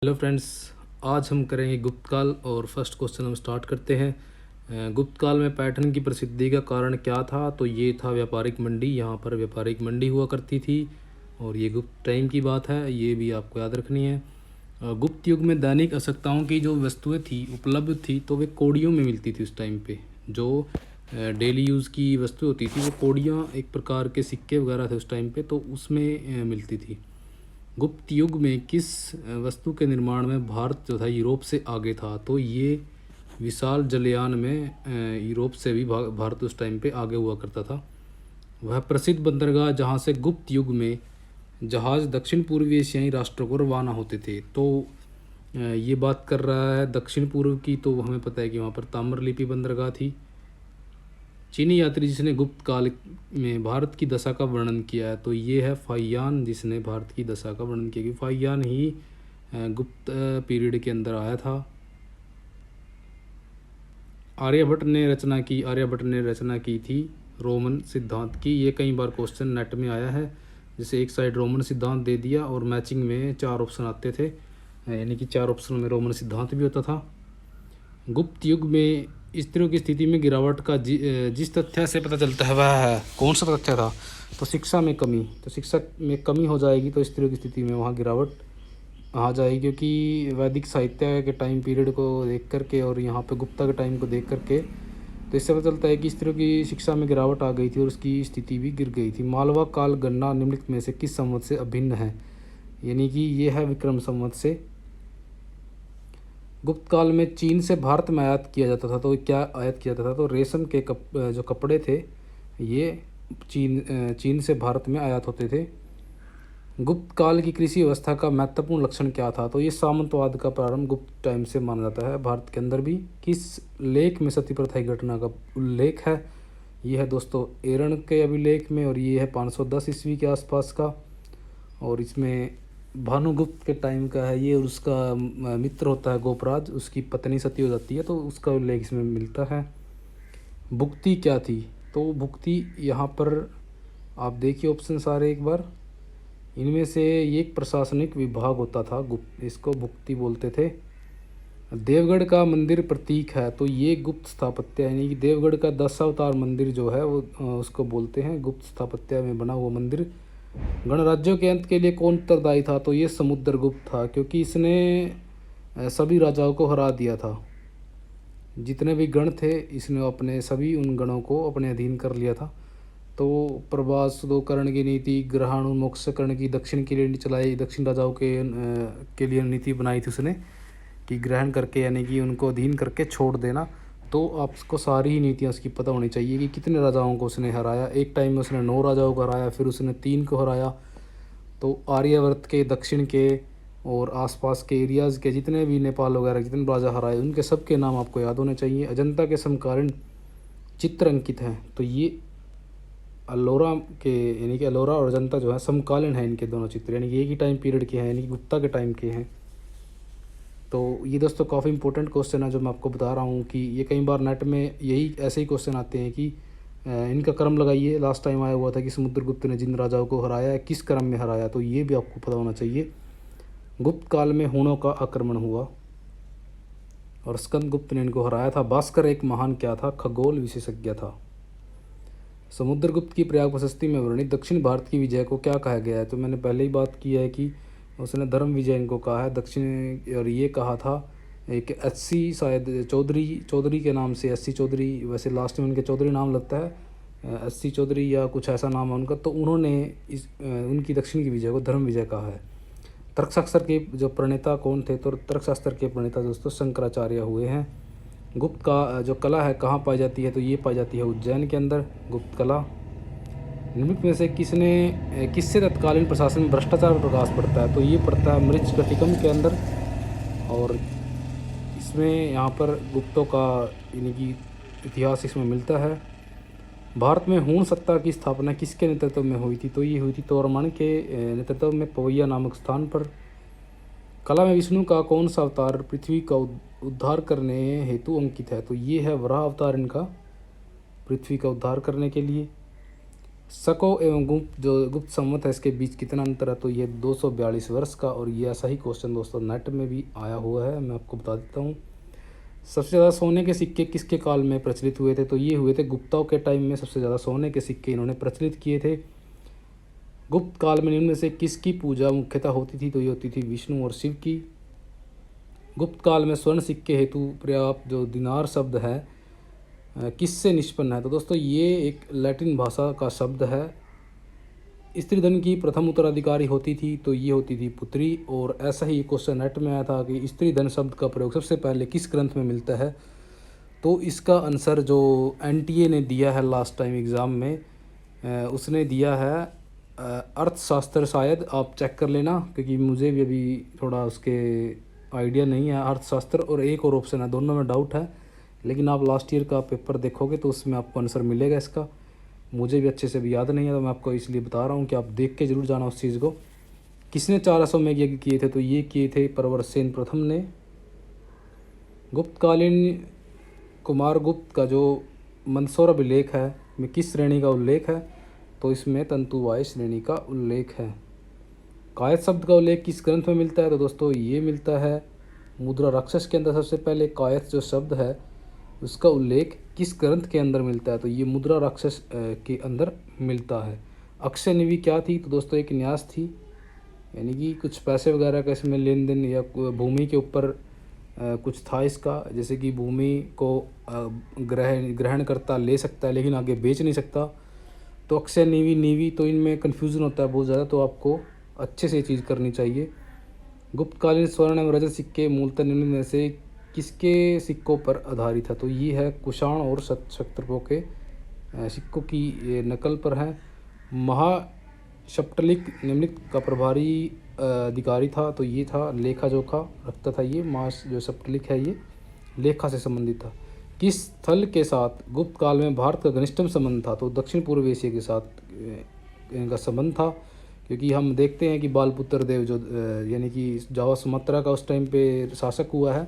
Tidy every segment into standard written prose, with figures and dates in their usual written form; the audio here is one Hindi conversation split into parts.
हेलो फ्रेंड्स, आज हम करेंगे गुप्त काल और फर्स्ट क्वेश्चन हम स्टार्ट करते हैं। गुप्त काल में पैटर्न की प्रसिद्धि का कारण क्या था? तो ये था व्यापारिक मंडी। यहाँ पर व्यापारिक मंडी हुआ करती थी और ये गुप्त टाइम की बात है, ये भी आपको याद रखनी है। गुप्त युग में दैनिक आवश्यकताओं की जो वस्तुएं थी उपलब्ध थी तो वे कौड़ियों में मिलती थी उस टाइम पे। जो डेली यूज़ की वस्तु होती थी वो कौड़ियाँ, एक प्रकार के सिक्के वगैरह थे उस टाइम पे, तो उसमें मिलती थी। गुप्त युग में किस वस्तु के निर्माण में भारत जो था यूरोप से आगे था? तो ये विशाल जलयान में यूरोप से भी भारत उस टाइम पे आगे हुआ करता था। वह प्रसिद्ध बंदरगाह जहाँ से गुप्त युग में जहाज़ दक्षिण पूर्वी एशियाई राष्ट्रों को रवाना होते थे। तो ये बात कर रहा है दक्षिण पूर्व की, तो हमें पता है कि वहाँ पर ताम्रलिप्ति बंदरगाह थी। चीनी यात्री जिसने गुप्त काल में भारत की दशा का वर्णन किया है तो ये है फाहियान, जिसने भारत की दशा का वर्णन किया, कि फाहियान ही गुप्त पीरियड के अंदर आया था। आर्यभट्ट ने रचना की थी रोमन सिद्धांत की। ये कई बार क्वेश्चन नेट में आया है, जैसे एक साइड रोमन सिद्धांत दे दिया और मैचिंग में 4 ऑप्शन आते थे, यानी कि 4 ऑप्शन में रोमन सिद्धांत भी होता था। गुप्त युग में स्त्रियों की स्थिति में गिरावट का जिस तथ्य से पता चलता है वह है कौन सा तथ्य था? तो शिक्षा में कमी। तो शिक्षा में कमी हो जाएगी तो स्त्रियों की स्थिति में वहाँ गिरावट आ जाएगी, क्योंकि वैदिक साहित्य के टाइम पीरियड को देख करके और यहाँ पे गुप्ता के टाइम को देख करके तो इससे पता चलता है कि स्त्रियों की शिक्षा में गिरावट आ गई थी और उसकी स्थिति भी गिर गई थी। मालवा काल गणना निम्नलिखित में से किस संवत से अभिन्न है? यानी कि ये है विक्रम संवत से। गुप्त काल में चीन से भारत में आयात किया जाता था, तो क्या आयात किया जाता था? तो रेशम के जो कपड़े थे ये चीन से भारत में आयात होते थे। गुप्त काल की कृषि व्यवस्था का महत्वपूर्ण लक्षण क्या था? तो ये सामंतवाद का प्रारंभ गुप्त टाइम से माना जाता है भारत के अंदर भी। किस लेख में सती प्रथा की घटना का उल्लेख है? ये है दोस्तों एरण के अभिलेख में और ये है 510 ईस्वी के आसपास का, और इसमें भानुगुप्त के टाइम का है ये, और उसका मित्र होता है गोपराज, उसकी पत्नी सती हो जाती है, तो उसका उल्लेख इसमें मिलता है। भुक्ति क्या थी? तो भुक्ति यहाँ पर आप देखिए ऑप्शन सारे एक बार, इनमें से ये एक प्रशासनिक विभाग होता था, गुप्त, इसको भुक्ति बोलते थे। देवगढ़ का मंदिर प्रतीक है, तो ये गुप्त स्थापत्य, यानी कि देवगढ़ का 10 अवतार मंदिर जो है वो उसको बोलते हैं गुप्त स्थापत्य में बना हुआ मंदिर। गणराज्यों के अंत के लिए कौन उत्तरदायी था? तो ये समुद्रगुप्त था, क्योंकि इसने सभी राजाओं को हरा दिया था। जितने भी गण थे इसने अपने सभी उन गणों को अपने अधीन कर लिया था। तो प्रभास सुदोकरण की नीति, ग्रहणोन्मोक्षकरण की दक्षिण के लिए चलाई, दक्षिण राजाओं के लिए नीति बनाई थी उसने, कि ग्रहण करके यानी कि उनको अधीन करके छोड़ देना। तो आपको सारी ही नीतियाँ उसकी पता होनी चाहिए कि कितने राजाओं को उसने हराया। एक टाइम में उसने 9 राजाओं को हराया, फिर उसने 3 को हराया। तो आर्यावर्त के दक्षिण के और आसपास के एरियाज़ के जितने भी नेपाल वगैरह जितने राजा हराए उनके सब के नाम आपको याद होने चाहिए। अजंता के समकालीन चित्र अंकित हैं, तो ये अल्लोरा के, यानी कि अल्लोरा और अजंता जो है समकालीन है इनके दोनों चित्र, यानी कि एक ही टाइम पीरियड के हैं, यानी कि गुप्ता के टाइम के हैं। तो ये दोस्तों काफ़ी इंपॉर्टेंट क्वेश्चन है जो मैं आपको बता रहा हूँ, कि ये कई बार नेट में यही ऐसे ही क्वेश्चन आते हैं कि इनका क्रम लगाइए। लास्ट टाइम आया हुआ था कि समुद्रगुप्त ने जिन राजाओं को हराया है किस क्रम में हराया, तो ये भी आपको पता होना चाहिए। गुप्त काल में हूणों का आक्रमण हुआ और स्कंदगुप्त ने इनको हराया था। भास्कर एक महान क्या था? खगोल विशेषज्ञ था। समुद्रगुप्त की प्रयाग प्रशस्ति में वर्णित दक्षिण भारत की विजय को क्या कहा गया है? तो मैंने पहले ही बात की है कि उसने धर्म विजय इनको कहा है दक्षिण, और ये कहा था एक एस.सी. शायद चौधरी के नाम से, एस.सी. चौधरी, वैसे लास्ट में उनके चौधरी नाम लगता है, एस.सी. चौधरी या कुछ ऐसा नाम है उनका, तो उन्होंने उनकी दक्षिण की विजय को धर्म विजय कहा है। तर्कशास्त्र के जो प्रणेता कौन थे? तो तर्कशास्त्र के प्रणेता दोस्तों शंकराचार्य हुए हैं। गुप्त का जो कला है कहाँ पाई जाती है? तो ये पाई जाती है उज्जैन के अंदर गुप्त कला। निम्नलिखित में से किससे तत्कालीन प्रशासन में भ्रष्टाचार पर प्रकाश पड़ता है? तो ये पड़ता है मृच्छकटिकम के अंदर, और इसमें यहाँ पर गुप्तों का यानी कि इतिहास इसमें मिलता है। भारत में हूण सत्ता की स्थापना किसके नेतृत्व में हुई थी? तो ये हुई थी तोरमण के नेतृत्व में पवैया नामक स्थान पर। कला में विष्णु का कौन सा अवतार पृथ्वी का उद्धार करने हेतु अंकित है? तो ये है वराह अवतार इनका, पृथ्वी का उद्धार करने के लिए। शको एवं गुप्त संवत है इसके बीच कितना अंतर है, तो ये 242 वर्ष का। और ये ऐसा ही क्वेश्चन दोस्तों नेट में भी आया हुआ है, मैं आपको बता देता हूँ। सबसे ज़्यादा सोने के सिक्के किसके काल में प्रचलित हुए थे, तो ये हुए थे गुप्ताओं के टाइम में। सबसे ज़्यादा सोने के सिक्के इन्होंने प्रचलित किए थे। गुप्त काल में निम्न में से किसकी पूजा मुख्यतः होती थी, तो ये होती थी विष्णु और शिव की। गुप्त काल में स्वर्ण सिक्के हेतु पर्याप्त जो दिनार शब्द है किससे निष्पन्न है, तो दोस्तों ये एक लैटिन भाषा का शब्द है। स्त्री धन की प्रथम उत्तराधिकारी होती थी, तो ये होती थी पुत्री। और ऐसा ही क्वेश्चन नेट में आया था कि स्त्री धन शब्द का प्रयोग सबसे पहले किस ग्रंथ में मिलता है, तो इसका आंसर जो एनटीए ने दिया है लास्ट टाइम एग्ज़ाम में, उसने दिया है अर्थशास्त्र। शायद आप चेक कर लेना, क्योंकि मुझे भी अभी थोड़ा उसके आइडिया नहीं है। अर्थशास्त्र और एक और ऑप्शन है, दोनों में डाउट है, लेकिन आप लास्ट ईयर का पेपर देखोगे तो उसमें आपको आंसर मिलेगा इसका। मुझे भी अच्छे से भी याद नहीं है, तो मैं आपको इसलिए बता रहा हूँ कि आप देख के ज़रूर जाना उस चीज़ को। किसने 4 अश्वमेध यज्ञ किए थे, तो ये किए थे प्रवरसेन प्रथम ने। गुप्तकालीन कुमार गुप्त का जो मंदसौर अभिलेख है में किस श्रेणी का उल्लेख है, तो इसमें तंतुवाय श्रेणी का उल्लेख है। कायस्थ शब्द का उल्लेख किस ग्रंथ में मिलता है, तो दोस्तों ये मिलता है मुद्रा राक्षस के अंदर। सबसे पहले कायस्थ जो शब्द है उसका उल्लेख किस ग्रंथ के अंदर मिलता है, तो ये मुद्रा राक्षस के अंदर मिलता है। अक्षय निवि क्या थी, तो दोस्तों एक न्यास थी, यानी कि कुछ पैसे वगैरह का इसमें लेन देन या भूमि के ऊपर कुछ था इसका, जैसे कि भूमि को ग्रहणकर्ता ले सकता है लेकिन आगे बेच नहीं सकता। तो अक्षय निवि तो इनमें कन्फ्यूज़न होता है बहुत ज़्यादा, तो आपको अच्छे से ये चीज़ करनी चाहिए। गुप्तकालीन स्वर्ण एवं रजत सिक्के मूलतः निम्न में से किसके सिक्कों पर आधारित है, तो ये है कुषाण और क्षत्रपों के सिक्कों की ये नकल पर है। महाशप्तलिक निम्नलिखित का प्रभारी अधिकारी था, तो ये था लेखा जोखा रखता था। ये मास जो शप्तलिक है ये लेखा से संबंधित था। किस स्थल के साथ गुप्त काल में भारत का घनिष्ठतम संबंध था, तो दक्षिण पूर्व एशिया के साथ इनका संबंध था, क्योंकि हम देखते हैं कि बालपुत्र देव जो यानी कि जावा सुमात्रा का उस टाइम पे शासक हुआ है,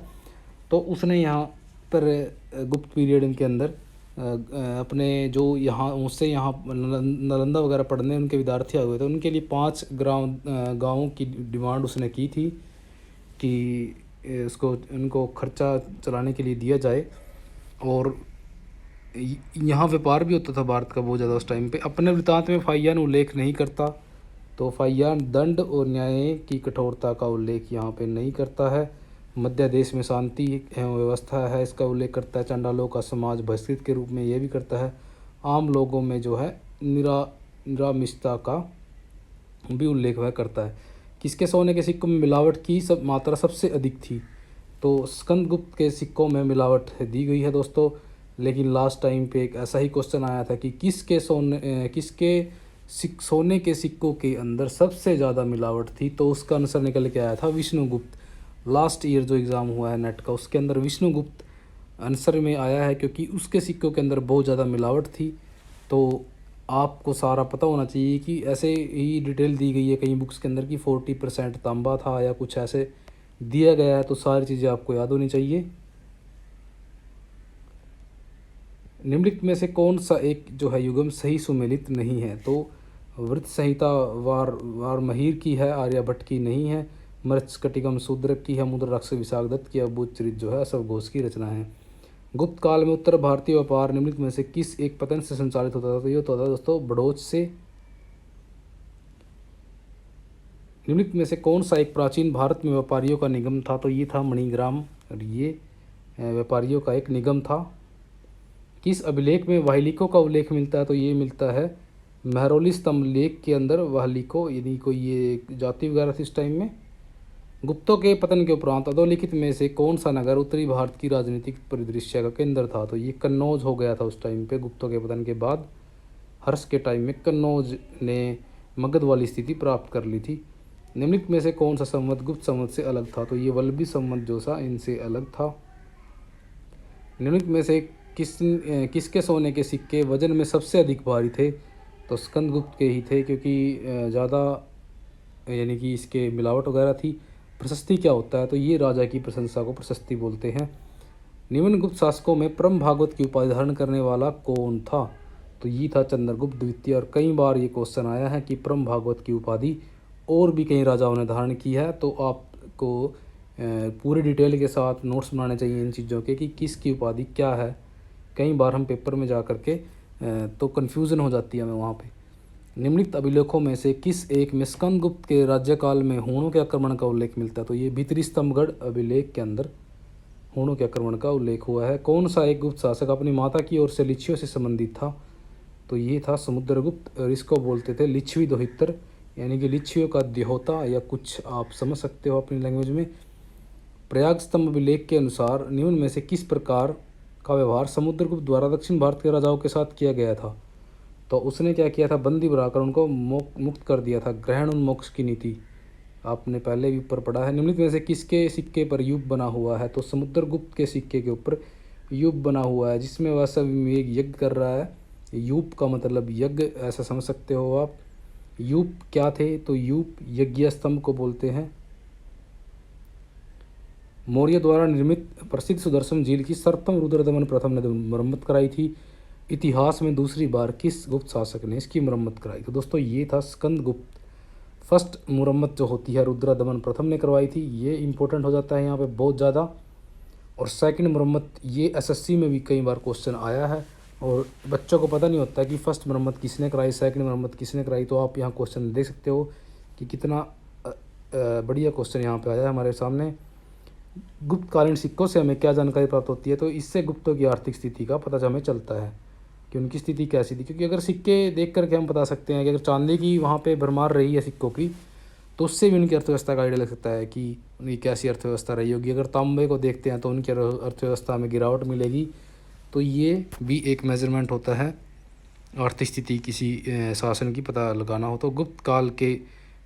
तो उसने यहाँ पर गुप्त पीरियड के अंदर अपने जो यहाँ उससे यहाँ नालंदा वगैरह पढ़ने उनके विद्यार्थी आए हुए थे, उनके लिए 5 गाँवों की डिमांड उसने की थी कि उसको उनको खर्चा चलाने के लिए दिया जाए। और यहाँ व्यापार भी होता था भारत का बहुत ज़्यादा उस टाइम पे। अपने वृत्तांत में फाहियान उल्लेख नहीं करता, तो फाहियान दंड और न्याय की कठोरता का उल्लेख यहाँ पे नहीं करता है। मध्य देश में शांति एवं व्यवस्था है, इसका उल्लेख करता है। चंडालों का समाज बहिष्कृत के रूप में यह भी करता है। आम लोगों में जो है निरामिषता का भी उल्लेख वह करता है। किसके सोने के सिक्कों में मिलावट की मात्रा सबसे अधिक थी, तो स्कंदगुप्त के सिक्कों में मिलावट दी गई है दोस्तों। लेकिन लास्ट टाइम पे एक ऐसा ही क्वेश्चन आया था कि किसके सोने के सिक्कों के अंदर सबसे ज़्यादा मिलावट थी, तो उसका आंसर निकल के आया था विष्णुगुप्त। लास्ट ईयर जो एग्ज़ाम हुआ है नेट का, उसके अंदर विष्णुगुप्त आंसर में आया है, क्योंकि उसके सिक्कों के अंदर बहुत ज़्यादा मिलावट थी। तो आपको सारा पता होना चाहिए कि ऐसे ही डिटेल दी गई है कई बुक्स के अंदर कि 40% तांबा था या कुछ ऐसे दिया गया है, तो सारी चीज़ें आपको याद होनी चाहिए। निम्नलिखित में से कौन सा एक जो है युगम सही सुमेलित नहीं है, तो वृत्त संहिता वारमहीर की है, आर्यभट्ट की नहीं है। मृच्छकटिकम शूद्रक की है, मुद्रा राक्षस विशाखदत्त की। अबूत चरित जो है अशोक घोष की रचना है। गुप्त काल में उत्तर भारतीय व्यापार निम्नलिखित में से किस एक पतन से संचालित होता था, तो ये होता था दोस्तों बड़ौच से। निम्नलिखित में से कौन सा एक प्राचीन भारत में व्यापारियों का निगम था, तो ये था मणिग्राम, और ये व्यापारियों का एक निगम था। किस अभिलेख में वाहलिकों का उल्लेख मिलता है, तो ये मिलता है महरौली स्तंभ लेख के अंदर। वाहलिकों यानी कोई ये जाति वगैरह थी इस टाइम में। गुप्तों के पतन के उपरांत अधोलिखित में से कौन सा नगर उत्तरी भारत की राजनीतिक परिदृश्य का केंद्र था, तो ये कन्नौज हो गया था उस टाइम पे। गुप्तों के पतन के बाद हर्ष के टाइम में कन्नौज ने मगध वाली स्थिति प्राप्त कर ली थी। निम्नलिखित में से कौन सा संवत गुप्त संवत से अलग था, तो ये वल्लभी संवत जो सा इनसे अलग था। निम्नलिखित में से किसके सोने के सिक्के वजन में सबसे अधिक भारी थे, तो स्कंदगुप्त के ही थे, क्योंकि ज़्यादा यानी कि इसके मिलावट वगैरह थी। प्रशस्ति क्या होता है, तो ये राजा की प्रशंसा को प्रशस्ति बोलते हैं। निम्न गुप्त शासकों में परम भागवत की उपाधि धारण करने वाला कौन था, तो ये था चंद्रगुप्त द्वितीय। और कई बार ये क्वेश्चन आया है कि परम भागवत की उपाधि और भी कई राजाओं ने धारण की है, तो आपको पूरी डिटेल के साथ नोट्स बनाने चाहिए इन चीज़ों के कि किसकी उपाधि क्या है। कई बार हम पेपर में जा कर के तो कन्फ्यूज़न हो जाती है हमें वहाँ पे। निम्नलिखित अभिलेखों में से किस एक में स्कंदगुप्त के राज्यकाल में हूणों के आक्रमण का उल्लेख मिलता है? तो ये भीतरी स्तंभगढ़ अभिलेख के अंदर हूणों के आक्रमण का उल्लेख हुआ है। कौन सा एक गुप्त शासक अपनी माता की ओर से लिच्छियों से संबंधित था? तो ये था समुद्रगुप्त, और इसको बोलते थे लिच्छवी दोहित्र, यानी कि लिच्छियों का द्योता, या कुछ आप समझ सकते हो अपनी लैंग्वेज में। प्रयाग स्तंभ अभिलेख के अनुसार निम्न में से किस प्रकार का व्यवहार समुद्रगुप्त द्वारा दक्षिण भारत के राजाओं के साथ किया गया था? तो उसने क्या किया था? बंदी बनाकर उनको मुक्त कर दिया था, ग्रहण उन्मोक्ष की नीति, आपने पहले भी ऊपर पढ़ा है। निम्नलिखित में से किसके सिक्के पर युग बना हुआ है? तो समुद्रगुप्त के सिक्के के ऊपर युग बना हुआ है, जिसमें वह सब यज्ञ कर रहा है। यूप का मतलब यज्ञ, ऐसा समझ सकते हो आप। यूप क्या थे? तो यूप यज्ञ स्तंभ को बोलते हैं। मौर्य द्वारा निर्मित प्रसिद्ध सुदर्शन झील की सर्वप्रथम रुद्रदमन प्रथम ने मरम्मत कराई थी। इतिहास में दूसरी बार किस गुप्त शासक ने इसकी मरम्मत कराई? तो दोस्तों ये था स्कंदगुप्त। फर्स्ट मुरम्मत जो होती है रुद्रदमन प्रथम ने करवाई थी, ये इंपॉर्टेंट हो जाता है यहाँ पे बहुत ज़्यादा। और सेकंड मुरम्मत, ये एसएससी में भी कई बार क्वेश्चन आया है, और बच्चों को पता नहीं होता कि फर्स्ट मुरम्मत किसने कराई, सेकंड मुरम्मत किसने कराई। तो आप यहाँ क्वेश्चन देख सकते हो कि कितना बढ़िया क्वेश्चन यहाँ पे आया है हमारे सामने। गुप्तकालीन सिक्कों से हमें क्या जानकारी प्राप्त होती है? तो इससे गुप्तों की आर्थिक स्थिति का पता हमें चलता है कि उनकी स्थिति कैसी थी। क्योंकि अगर सिक्के देख करके हम बता सकते हैं कि अगर चांदी की वहाँ पे भरमार रही है सिक्कों की, तो उससे भी उनकी अर्थव्यवस्था का आइडिया लग सकता है कि उनकी कैसी अर्थव्यवस्था रही होगी। अगर तांबे को देखते हैं तो उनकी अर्थव्यवस्था में गिरावट मिलेगी। तो ये भी एक मेजरमेंट होता है आर्थिक स्थिति किसी शासन की पता लगाना हो। तो गुप्त काल के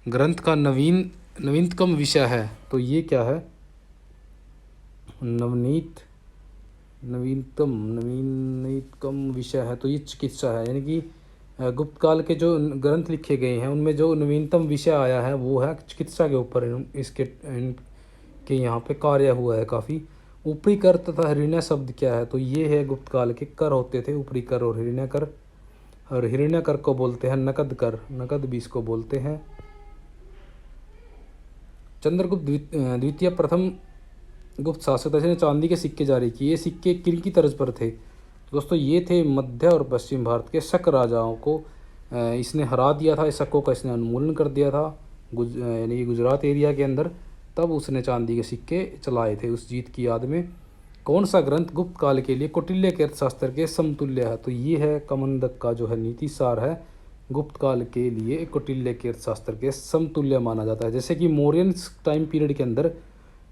ग्रंथ का नवीनतम विषय है, तो ये क्या है? नवीनतम विषय है, तो ये चिकित्सा है। यानी कि गुप्त काल के जो ग्रंथ लिखे गए हैं उनमें जो नवीनतम विषय आया है वो है चिकित्सा के ऊपर। इनके यहाँ पे कार्य हुआ है काफ़ी। ऊपरी कर तथा हिरण्य शब्द क्या है? तो ये है गुप्त काल के कर होते थे, ऊपरी कर और हिरण्य कर। और हिरण्य कर को बोलते हैं नकद कर, नकद भी इसको बोलते हैं। चंद्रगुप्त द्वितीय प्रथम गुप्त शासक ने चांदी के सिक्के जारी किए। ये सिक्के किनकी तर्ज पर थे? तो दोस्तों ये थे मध्य और पश्चिम भारत के शक राजाओं को इसने हरा दिया था। इस शकों का इसने उन्मूलन कर दिया था यानी कि गुजरात एरिया के अंदर। तब उसने चांदी के सिक्के चलाए थे उस जीत की याद में। कौन सा ग्रंथ गुप्त काल के लिए कौटिल्य के अर्थशास्त्र के समतुल्य है? तो ये है कमंडक का जो है नीति सार है, गुप्त काल के लिए कौटिल्य के अर्थशास्त्र के समतुल्य माना जाता है। जैसे कि मौर्यन टाइम पीरियड के अंदर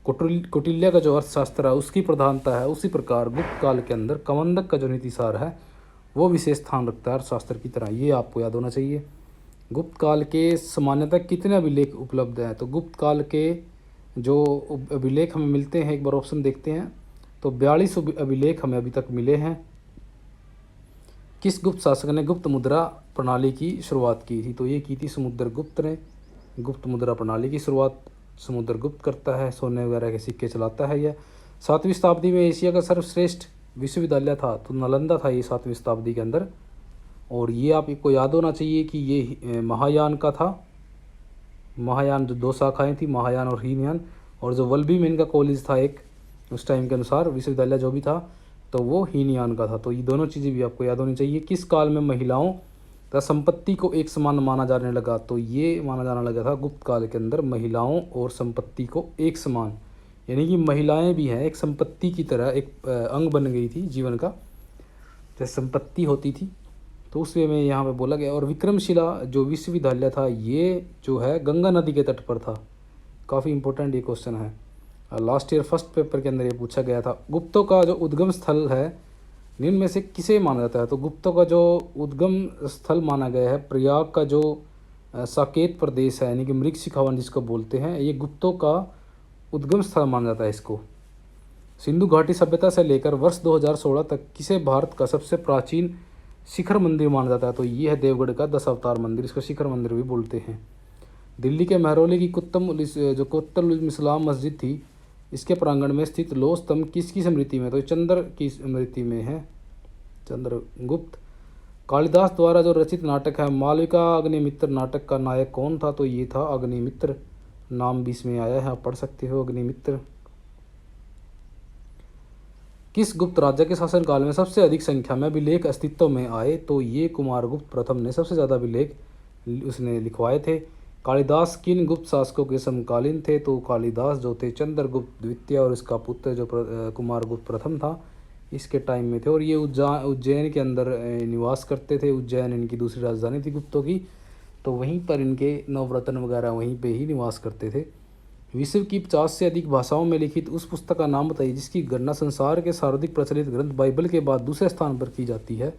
कौटिल्य का जो अर्थशास्त्र है उसकी प्रधानता है, उसी प्रकार गुप्त काल के अंदर कमंडक का जो नीति सार है वो विशेष स्थान रखता है अर्थशास्त्र की तरह। ये आपको याद होना चाहिए। गुप्त काल के सामान्यतः कितने अभिलेख उपलब्ध हैं? तो गुप्त काल के जो अभिलेख हमें मिलते हैं, एक बार ऑप्शन देखते हैं, तो 42 अभिलेख हमें अभी तक मिले हैं। किस गुप्त शासक ने गुप्त मुद्रा प्रणाली की शुरुआत की थी? तो ये की थी समुद्रगुप्त ने। गुप्त मुद्रा प्रणाली की शुरुआत समुद्रगुप्त करता है, सोने वगैरह के सिक्के चलाता है यह। 7वीं शताब्दी में एशिया का सर्वश्रेष्ठ विश्वविद्यालय था, तो नालंदा था ये 7वीं शताब्दी के अंदर। और ये आपको याद होना चाहिए कि ये महायान का था। महायान जो 2 शाखाएं थी, महायान और हीनयान। और जो वल्लभी में इनका कॉलेज था एक, उस टाइम के अनुसार विश्वविद्यालय जो भी था, तो वो हीनयान का था। तो ये दोनों चीज़ें भी आपको याद होनी चाहिए। किस काल में महिलाओं तथा संपत्ति को एक समान माना जाने लगा? तो ये माना जाने लगा था गुप्त काल के अंदर महिलाओं और संपत्ति को एक समान, यानी कि महिलाएं भी हैं एक संपत्ति की तरह, एक अंग बन गई थी जीवन का, जैसे संपत्ति होती थी, तो उस वे में यहाँ पे बोला गया। और विक्रमशिला जो विश्वविद्यालय था ये जो है गंगा नदी के तट पर था। काफ़ी इंपॉर्टेंट ये क्वेश्चन है, लास्ट ईयर फर्स्ट पेपर के अंदर ये पूछा गया था। गुप्तों का जो उद्गम स्थल है निम्न में से किसे माना जाता है? तो गुप्तों का जो उद्गम स्थल माना गया है प्रयाग का जो साकेत प्रदेश है, यानी कि मृग शिखावन जिसको बोलते हैं, ये गुप्तों का उद्गम स्थल माना जाता है इसको। सिंधु घाटी सभ्यता से लेकर वर्ष 2016 तक किसे भारत का सबसे प्राचीन शिखर मंदिर माना जाता है? तो ये है देवगढ़ का 10 अवतार मंदिर, इसको शिखर मंदिर भी बोलते हैं। दिल्ली के महरौली की जो कोत्तुल इस्लाम मस्जिद थी, इसके प्रांगण में स्थित लौह स्तंभ किसकी स्मृति में? तो चंद्र की स्मृति में है, चंद्रगुप्त। कालिदास द्वारा जो रचित नाटक है मालविका अग्निमित्र नाटक का नायक कौन था? तो ये था अग्निमित्र। नाम भी इसमें आया है, आप पढ़ सकते हो अग्निमित्र। किस गुप्त राजा के शासनकाल में सबसे अधिक संख्या में अभिलेख अस्तित्व में आए? तो ये कुमारगुप्त प्रथम ने सबसे ज़्यादा अभिलेख उसने लिखवाए थे। कालिदास किन गुप्त शासकों के समकालीन थे? तो कालिदास जो थे चंद्रगुप्त द्वितीय और इसका पुत्र जो कुमारगुप्त प्रथम था इसके टाइम में थे। और ये उज्जैन के अंदर निवास करते थे। उज्जैन इनकी दूसरी राजधानी थी गुप्तों की, तो वहीं पर इनके नवरत्न वगैरह वहीं पे ही निवास करते थे। विश्व की 50 से अधिक भाषाओं में लिखित उस पुस्तक का नाम बताइए जिसकी गणना संसार के सर्वाधिक प्रचलित ग्रंथ बाइबल के बाद दूसरे स्थान पर की जाती है।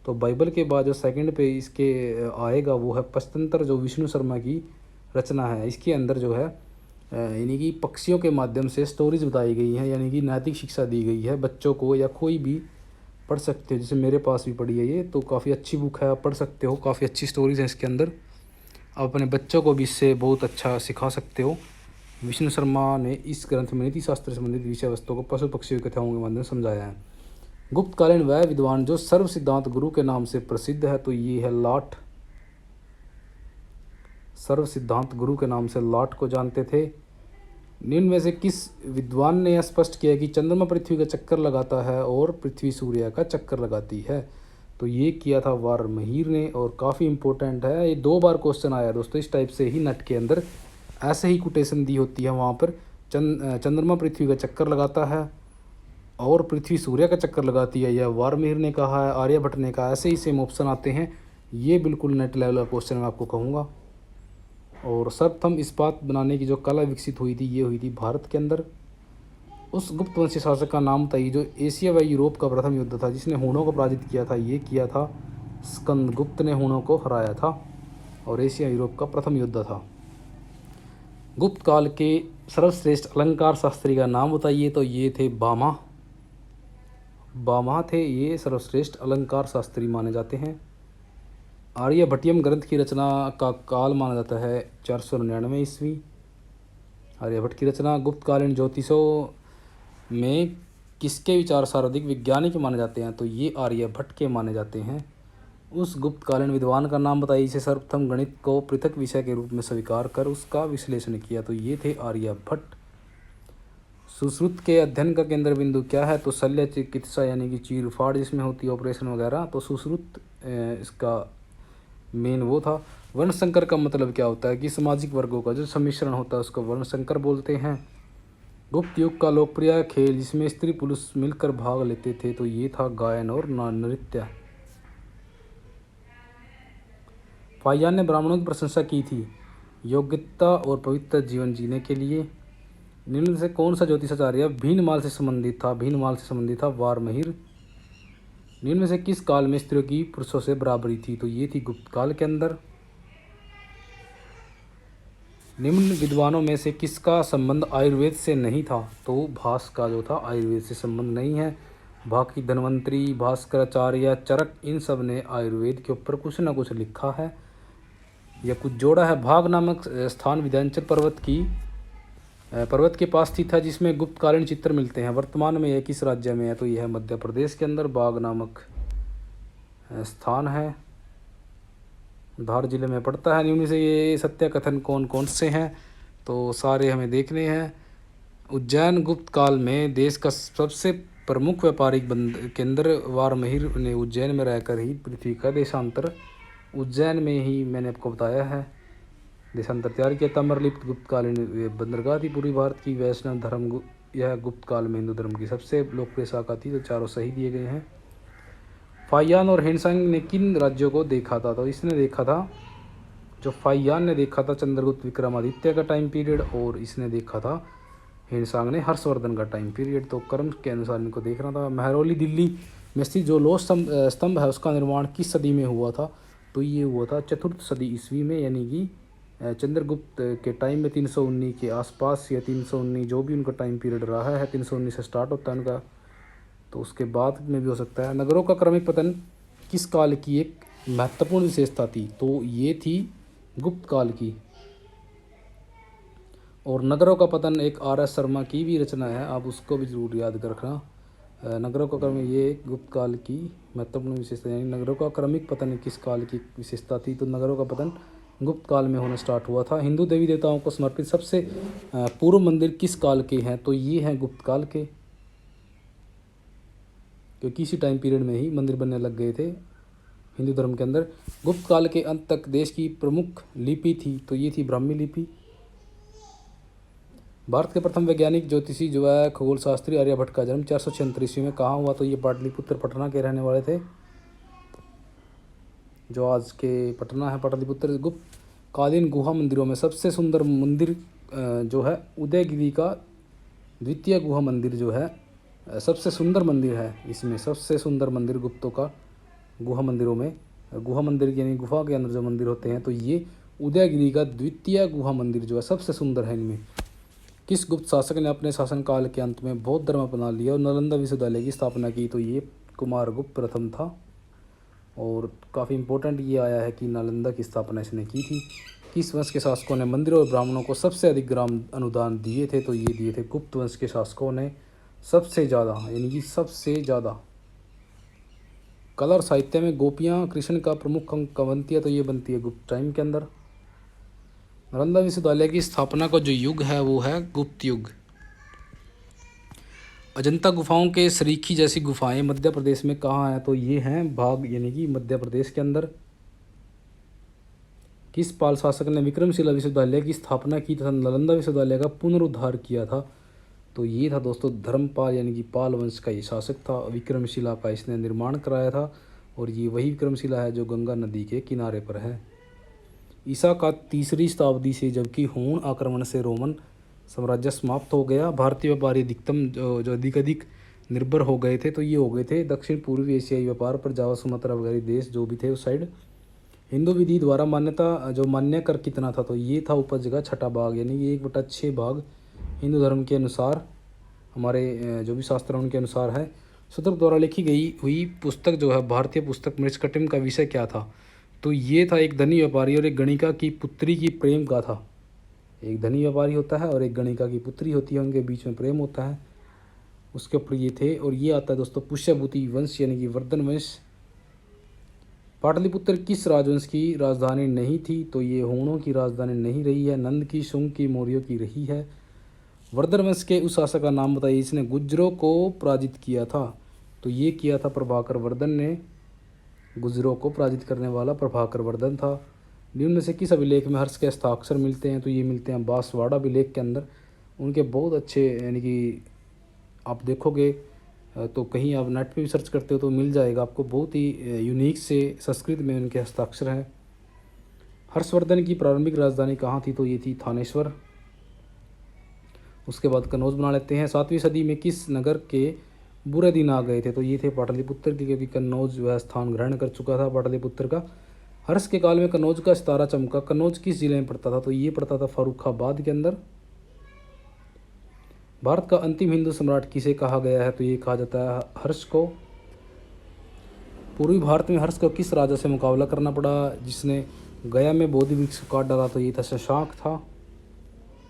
तो बाइबल के बाद जो सेकंड पे इसके आएगा वो है पंचतंत्र, जो विष्णु शर्मा की रचना है। इसके अंदर जो है यानी कि पक्षियों के माध्यम से स्टोरीज बताई गई हैं, यानी कि नैतिक शिक्षा दी गई है बच्चों को, या कोई भी पढ़ सकते हो। जैसे मेरे पास भी पढ़ी है ये, तो काफ़ी अच्छी बुक है, आप पढ़ सकते हो। काफ़ी अच्छी स्टोरीज हैं इसके अंदर, आप अपने बच्चों को भी इससे बहुत अच्छा सिखा सकते हो। विष्णु शर्मा ने इस ग्रंथ में नीति शास्त्र से संबंधित विषय वस्तुओं को पशु पक्षियों की कथाओं के माध्यम से समझाया है। गुप्तकालीन वह विद्वान जो सर्व सिद्धांत गुरु के नाम से प्रसिद्ध है? तो ये है लाट। सर्व सिद्धांत गुरु के नाम से लाट को जानते थे। निम्न में से किस विद्वान ने यह स्पष्ट किया कि चंद्रमा पृथ्वी का चक्कर लगाता है और पृथ्वी सूर्य का चक्कर लगाती है? तो ये किया था वारमहीर ने, और काफ़ी इंपॉर्टेंट है। ये 2 बार क्वेश्चन आया दोस्तों इस टाइप से ही नेट के अंदर, ऐसे ही कोटेशन दी होती है वहाँ पर। चंद्रमा पृथ्वी का चक्कर लगाता है और पृथ्वी सूर्य का चक्कर लगाती है, यह वारमहीर ने कहा है, आर्यभट्ट ने कहा, ऐसे ही सेम ऑप्शन आते हैं। ये बिल्कुल नेट लेवल का क्वेश्चन मैं आपको कहूँगा। और सर्वप्रथम इस्पात बनाने की जो कला विकसित हुई थी ये हुई थी भारत के अंदर। उस गुप्त वंशी शासक का नाम बताइए जो एशिया व यूरोप का प्रथम युद्ध था जिसने हूणों को पराजित किया था? ये किया था स्कंदगुप्त ने हूणों को हराया था, और एशिया यूरोप का प्रथम युद्ध था। गुप्त काल के सर्वश्रेष्ठ अलंकार शास्त्री का नाम बताइए? तो ये थे बामा। बामा थे ये सर्वश्रेष्ठ अलंकार शास्त्री माने जाते हैं। आर्यभट्टियम ग्रंथ की रचना का काल माना जाता है 499 ईस्वी। आर्यभट्ट की रचना। गुप्तकालीन ज्योतिषों में किसके विचार सर्वाधिक वैज्ञानिक माने जाते हैं? तो ये आर्यभट्ट के माने जाते हैं। उस गुप्तकालीन विद्वान का नाम बताइए जिसे सर्वप्रथम गणित को पृथक विषय के रूप में स्वीकार कर उसका विश्लेषण किया? तो ये थे आर्यभट्ट। सुश्रुत के अध्ययन का केंद्र बिंदु क्या है? तो शल्य चिकित्सा, यानी कि चीरफाड़ जिसमें होती है ऑपरेशन वगैरह, तो सुश्रुत इसका मेन वो था। वर्ण संकर का मतलब क्या होता है? कि सामाजिक वर्गों का जो सम्मिश्रण होता है उसको वर्ण संकर बोलते हैं। गुप्त युग का लोकप्रिय खेल जिसमें स्त्री पुरुष मिलकर भाग लेते थे? तो ये था गायन और नृत्य। फाहियान ने ब्राह्मणों की प्रशंसा की थी योग्यता और पवित्र जीवन जीने के लिए। निम्न से कौन सा ज्योतिषाचार्य भीनमाल से संबंधित था? भीनमाल से संबंधित था वारमहीर। निम्न में से किस काल में स्त्रियों की पुरुषों से बराबरी थी? तो ये थी गुप्त काल के अंदर। निम्न विद्वानों में से किसका संबंध आयुर्वेद से नहीं था? तो भास का जो था आयुर्वेद से संबंध नहीं है। बाकी धन्वंतरी, भास्कराचार्य, चरक, इन सब ने आयुर्वेद के ऊपर कुछ ना कुछ लिखा है या कुछ जोड़ा है। भाग नामक स्थान विंध्याचल पर्वत के पास स्थित है जिसमें गुप्तकालीन चित्र मिलते हैं। वर्तमान में यह किस राज्य में है? तो यह है मध्य प्रदेश के अंदर। बाग नामक स्थान है, धार जिले में पड़ता है। निम्न से ये सत्य कथन कौन कौन से हैं? तो सारे हमें देखने हैं। उज्जैन गुप्त काल में देश का सबसे प्रमुख व्यापारिक केंद्र वारमहीर ने उज्जैन में रहकर ही पृथ्वी का देशांतर उज्जैन में ही मैंने आपको बताया है देशांतर तैयार किया। ताम्रलिप्त गुप्तकालीन बंदरगाह थी पूर्वी भारत की। वैष्णव धर्म यह गुप्त काल में हिंदू धर्म की सबसे लोकप्रिय शाखा थी। तो चारों सही दिए गए हैं। फाहियान और हेनसांग ने किन राज्यों को देखा था? तो इसने देखा था, जो फाहियान ने देखा था चंद्रगुप्त विक्रमादित्य का टाइम पीरियड, और इसने देखा था हेनसांग ने हर्षवर्धन का टाइम पीरियड। तो क्रम के अनुसार इनको देखना था। महरौली दिल्ली में स्थित जो लोह स्तंभ है उसका निर्माण किस सदी में हुआ था? तो ये हुआ था 4th सदी ईस्वी में, यानी कि चंद्रगुप्त के टाइम में 319 के आसपास, या 319 जो भी उनका टाइम पीरियड रहा है, 319 से स्टार्ट होता है उनका, तो उसके बाद में भी हो सकता है। नगरों का क्रमिक पतन किस काल की एक महत्वपूर्ण विशेषता थी? तो ये थी गुप्त काल की। और नगरों का पतन एक R.S. शर्मा की भी रचना है, आप उसको भी जरूर याद रखना। नगरों का क्रम, ये गुप्त काल की महत्वपूर्ण विशेषता, यानी नगरों का क्रमिक पतन किस काल की विशेषता थी, तो नगरों का पतन गुप्त काल में होना स्टार्ट हुआ था। हिंदू देवी देवताओं को समर्पित सबसे पूर्व मंदिर किस काल के हैं, तो ये हैं गुप्त काल के, क्योंकि इसी टाइम पीरियड में ही मंदिर बनने लग गए थे हिंदू धर्म के अंदर। गुप्त काल के अंत तक देश की प्रमुख लिपि थी, तो ये थी ब्राह्मी लिपि। भारत के प्रथम वैज्ञानिक ज्योतिषी जो है खगोल शास्त्री आर्यभट्ट का जन्म 436 ईस्वी में कहाँ हुआ, तो ये पाटलिपुत्र पटना के रहने वाले थे, जो आज के पटना है पाटलिपुत्र। गुप्त कालीन गुहा मंदिरों में सबसे सुंदर मंदिर जो है उदयगिरी का द्वितीय गुहा मंदिर जो है सबसे सुंदर मंदिर है। इसमें सबसे सुंदर मंदिर गुप्तों का गुहा मंदिरों में, गुहा मंदिर यानी गुफा के अंदर जो मंदिर होते हैं, तो ये उदयगिरी का द्वितीय गुहा मंदिर जो है सबसे सुंदर है इनमें। किस गुप्त शासक ने अपने शासनकाल के अंत में बौद्ध धर्म अपना लिया और नालंदा विश्वविद्यालय की स्थापना की, तो ये कुमारगुप्त प्रथम था। और काफ़ी इंपॉर्टेंट ये आया है कि नालंदा की स्थापना इसने की थी। किस वंश के शासकों ने मंदिरों और ब्राह्मणों को सबसे अधिक ग्राम अनुदान दिए थे, तो ये दिए थे गुप्त वंश के शासकों ने सबसे ज़्यादा, यानी कि सबसे ज़्यादा। कला और साहित्य में गोपियाँ कृष्ण का प्रमुख अंक कब बनती है, तो ये बनती है गुप्त टाइम के अंदर। नालंदा विश्वविद्यालय की स्थापना का जो युग है वो है गुप्त युग। अजंता गुफाओं के सरीखी जैसी गुफाएं मध्य प्रदेश में कहाँ हैं, तो ये हैं बाघ, यानी कि मध्य प्रदेश के अंदर। किस पाल शासक ने विक्रमशिला विश्वविद्यालय की स्थापना की तथा नालंदा विश्वविद्यालय का पुनरुद्धार किया था, तो ये था दोस्तों धर्मपाल, यानी कि पाल वंश का ये शासक था। विक्रमशिला का इसने निर्माण कराया था और ये वही विक्रमशिला है जो गंगा नदी के किनारे पर है। ईसा का 3री शताब्दी से जबकि हूण आक्रमण से रोमन साम्राज्य समाप्त हो गया, भारतीय व्यापारी अधिकतम जो अधिक निर्भर हो गए थे, तो ये हो गए थे दक्षिण पूर्वी एशियाई व्यापार पर, जावा सुमात्रा वगैरह देश जो भी थे उस साइड। हिंदू विधि द्वारा मान्यता जो मान्य कर कितना था, तो ये था उपज का 6ठा भाग, यानी कि 1/6 भाग हिंदू धर्म के अनुसार, हमारे जो भी शास्त्र उनके अनुसार है। शूद्रक द्वारा लिखी गई हुई पुस्तक जो है भारतीय पुस्तक मृच्छकटिम का विषय क्या था, तो ये था एक धनी व्यापारी और एक गणिका की पुत्री की प्रेम गाथा। एक धनी व्यापारी होता है और एक गणिका की पुत्री होती है, उनके बीच में प्रेम होता है, उसके ऊपर ये थे। और ये आता है दोस्तों पुष्यभूति वंश, यानी कि वर्धन वंश। पाटलिपुत्र किस राजवंश की राजधानी नहीं थी, तो ये हूणों की राजधानी नहीं रही है, नंद की, शुंग की, मौर्यों की रही है। वर्धन वंश के उस शासक का नाम बताइए जिसने गुर्जरों को पराजित किया था, तो ये किया था प्रभाकर वर्धन ने। गुर्जरों को पराजित करने वाला प्रभाकर वर्धन था। निम्न में से किस अभिलेख में हर्ष के हस्ताक्षर मिलते हैं, तो ये मिलते हैं बांसवाड़ा अभिलेख के अंदर। उनके बहुत अच्छे, यानी कि आप देखोगे तो कहीं आप नेट पे भी सर्च करते हो तो मिल जाएगा आपको, बहुत ही यूनिक से संस्कृत में उनके हस्ताक्षर हैं। हर्षवर्धन की प्रारंभिक राजधानी कहाँ थी, तो ये थी थानेश्वर। उसके बाद कन्नौज बना लेते हैं। 7वीं सदी में किस नगर के बुरे दिन आ गए थे, तो ये थे पाटलिपुत्र के, क्योंकि कन्नौज वह स्थान ग्रहण कर चुका था पाटलिपुत्र का। हर्ष के काल में कन्नौज का सितारा चमका। कन्नौज किस जिले में पड़ता था, तो ये पड़ता था फर्रुखाबाद के अंदर। भारत का अंतिम हिंदू सम्राट किसे कहा गया है, तो ये कहा जाता है हर्ष को। पूर्वी भारत में हर्ष को किस राजा से मुकाबला करना पड़ा जिसने गया में बोधि वृक्ष काट डाला, तो ये था शशांक था।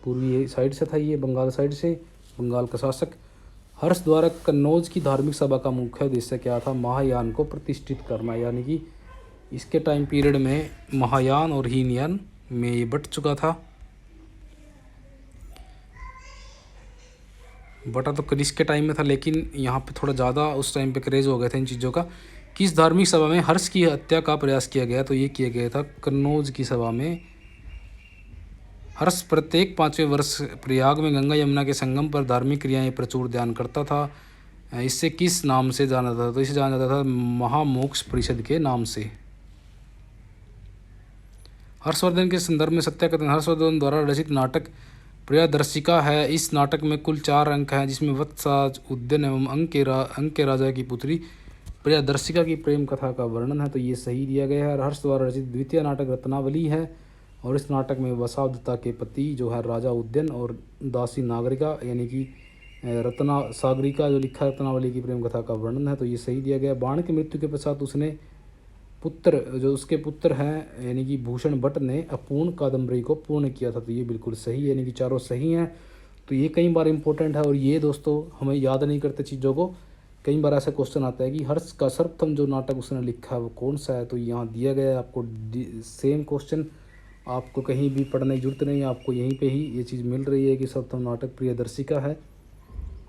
पूर्वी साइड से था ये, बंगाल साइड से, बंगाल का शासक। हर्ष द्वारा कन्नौज की धार्मिक सभा का मुख्य उद्देश्य क्या था, महायान को प्रतिष्ठित करना, यानी कि इसके टाइम पीरियड में महायान और हीनयान में ये बट चुका था। बटा तो कनिष्क के टाइम में था, लेकिन यहाँ पे थोड़ा ज़्यादा उस टाइम पे क्रेज हो गया था इन चीज़ों का। किस धार्मिक सभा में हर्ष की हत्या का प्रयास किया गया, तो ये किया गया था कन्नौज की सभा में। हर्ष प्रत्येक 5वें वर्ष प्रयाग में गंगा यमुना के संगम पर धार्मिक क्रियाएं प्रचुर ध्यान करता था। इससे किस नाम से जाना जाता था, तो इसे जाना जाता था महामोक्ष परिषद के नाम से। हर्षवर्धन के संदर्भ में सत्याकथन। हर्षवर्धन द्वारा रचित नाटक प्रियदर्शिका है। इस नाटक में कुल 4 अंक हैं, जिसमें वत्साज, उद्यन एवं अंक के राजा की पुत्री प्रियदर्शिका की प्रेम कथा का वर्णन है, तो ये सही दिया गया है। हर्ष द्वारा रचित द्वितीय नाटक रत्नावली है और इस नाटक में वसावदत्ता के पति जो है राजा उद्यन और दासी नागरिका, यानी कि रत्ना सागरिका जो लिखा है रत्नावली की प्रेम कथा का वर्णन है, तो ये सही दिया गया। बाण की मृत्यु के पश्चात उसने पुत्र जो उसके पुत्र हैं यानी कि भूषण भट्ट ने अपूर्ण कादम्बरी को पूर्ण किया था, तो ये बिल्कुल सही है, यानी कि चारों सही हैं। तो ये कई बार इंपॉर्टेंट है और ये दोस्तों हमें याद नहीं करते चीज़ों को, कई बार ऐसा क्वेश्चन आता है कि हर्ष का सर्वप्रथम जो नाटक उसने लिखा है वो कौन सा है, तो यहाँ दिया गया है आपको सेम क्वेश्चन, आपको कहीं भी पढ़ने की जरूरत नहीं है, आपको यहीं पे ही ये चीज़ मिल रही है कि सर्वप्रथम नाटक प्रियदर्शिका है।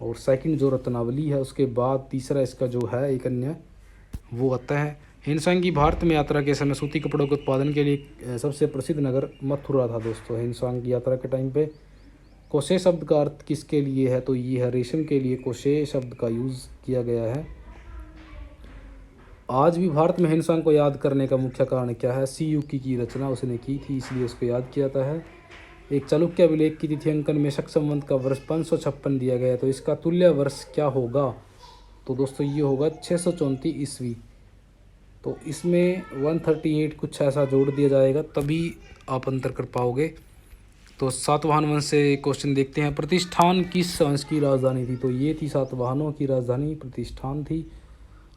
और सेकंड जो रत्नावली है, उसके बाद तीसरा इसका जो है एक अन्य वो आता है। हिंदुस्तान की भारत में यात्रा के समय सूती कपड़ों के उत्पादन के लिए सबसे प्रसिद्ध नगर मथुरा था दोस्तों। हिंदुस्तान की यात्रा के टाइम पे कोसे शब्द का अर्थ किसके लिए है, तो ये है रेशम के लिए कोसे शब्द का यूज़ किया गया है। आज भी भारत में हिंदुस्तान को याद करने का मुख्य कारण क्या है, सीयूकी की रचना उसने की थी इसलिए उसको याद किया जाता है। एक चालुक्य अभिलेख की तिथि अंकन में शक संवत का वर्ष 556 दिया गया है, तो इसका तुल्य वर्ष क्या होगा, तो दोस्तों ये होगा 634 ईस्वी। तो इसमें 138 कुछ ऐसा जोड़ दिया जाएगा तभी आप अंतर कर पाओगे। तो सातवाहन वंश से क्वेश्चन देखते हैं। प्रतिष्ठान किस वंश की राजधानी थी, तो ये थी सातवाहनों की राजधानी प्रतिष्ठान थी।